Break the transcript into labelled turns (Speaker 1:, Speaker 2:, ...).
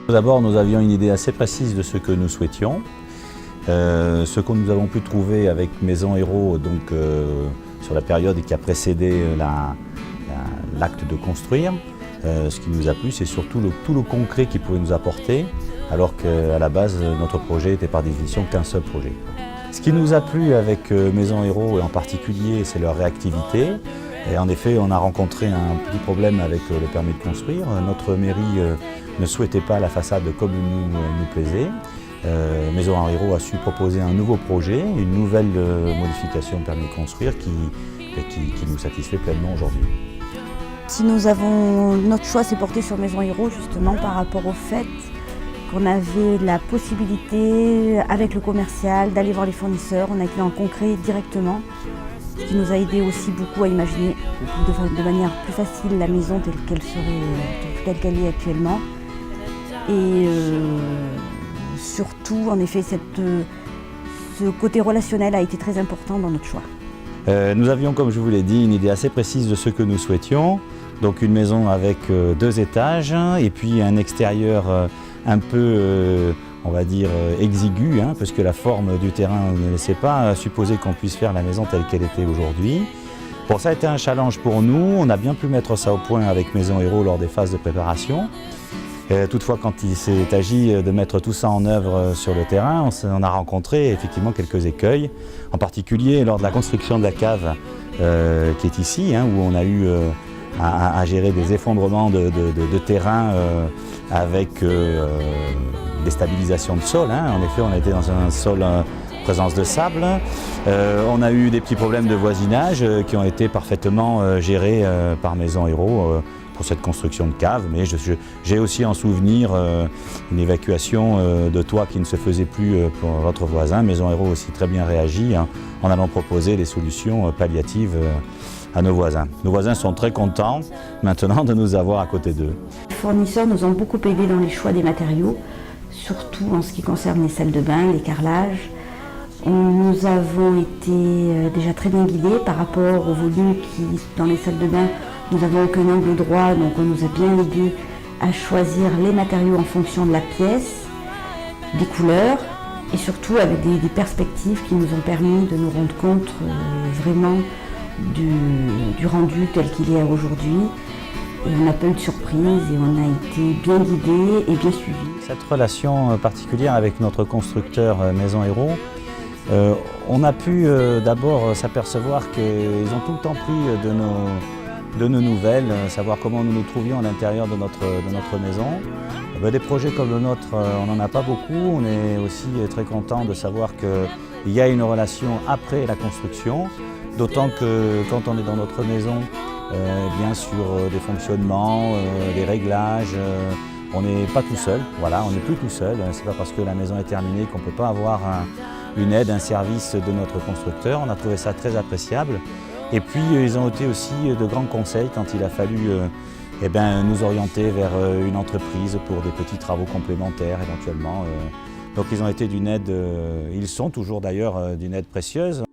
Speaker 1: D'abord, nous avions une idée assez précise de ce que nous souhaitions. Ce que nous avons pu trouver avec Maison Héros sur la période qui a précédé l'acte de construire. Ce qui nous a plu, c'est surtout tout le concret qu'ils pouvaient nous apporter, alors qu'à la base, notre projet était par définition qu'un seul projet. Ce qui nous a plu avec Maison Héros, et en particulier, c'est leur réactivité. Et en effet, on a rencontré un petit problème avec le permis de construire. Notre mairie ne souhaitait pas la façade comme nous plaisait. Maison Héros a su proposer un nouveau projet, une nouvelle modification de permis de construire qui nous satisfait pleinement aujourd'hui.
Speaker 2: Si notre choix s'est porté sur Maison Héros justement par rapport au fait qu'on avait la possibilité avec le commercial d'aller voir les fournisseurs, on a été en concret directement, ce qui nous a aidé aussi beaucoup à imaginer de manière plus facile la maison telle qu'elle est actuellement. Et surtout, en effet, ce côté relationnel a été très important dans notre choix.
Speaker 1: Nous avions, comme je vous l'ai dit, une idée assez précise de ce que nous souhaitions. Donc une maison avec 2 étages et puis un extérieur un peu, on va dire, exigu, parce que la forme du terrain ne laissait pas supposer qu'on puisse faire la maison telle qu'elle était aujourd'hui. Bon, ça a été un challenge pour nous. On a bien pu mettre ça au point avec Maison Héros lors des phases de préparation. Toutefois, quand il s'est agi de mettre tout ça en œuvre sur le terrain, on a rencontré effectivement quelques écueils, en particulier lors de la construction de la cave qui est ici, où on a eu à gérer des effondrements de terrain avec des stabilisations de sol. En effet, on a été dans un sol présence de sable. On a eu des petits problèmes de voisinage qui ont été parfaitement gérés par Maison Héros pour cette construction de cave, mais j'ai aussi en souvenir une évacuation de toit qui ne se faisait plus pour votre voisin. Maison Héros aussi très bien réagi en allant proposer des solutions palliatives à nos voisins. Nos voisins sont très contents maintenant de nous avoir à côté d'eux.
Speaker 2: Les fournisseurs nous ont beaucoup aidés dans les choix des matériaux, surtout en ce qui concerne les salles de bain, les carrelages. Nous avons été déjà très bien guidés par rapport au volume qui, dans les salles de bain, nous n'avons aucun angle droit, donc on nous a bien aidés à choisir les matériaux en fonction de la pièce, des couleurs et surtout avec des perspectives qui nous ont permis de nous rendre compte vraiment du rendu tel qu'il est aujourd'hui. Et on n'a pas eu de surprise et on a été bien guidés et bien suivis.
Speaker 1: Cette relation particulière avec notre constructeur Maison Héros, on a pu d'abord s'apercevoir qu'ils ont tout le temps pris de nos nouvelles, savoir comment nous nous trouvions à l'intérieur de notre maison. Des projets comme le nôtre, on n'en a pas beaucoup. On est aussi très content de savoir qu'il y a une relation après la construction, d'autant que quand on est dans notre maison, bien sur des fonctionnements, des réglages, on n'est pas tout seul. Voilà, on n'est plus tout seul. C'est pas parce que la maison est terminée qu'on ne peut pas avoir une aide, un service de notre constructeur. On a trouvé ça très appréciable. Et puis ils ont été aussi de grands conseils quand il a fallu nous orienter vers une entreprise pour des petits travaux complémentaires éventuellement. Donc ils ont été d'une aide, ils sont toujours d'ailleurs d'une aide précieuse.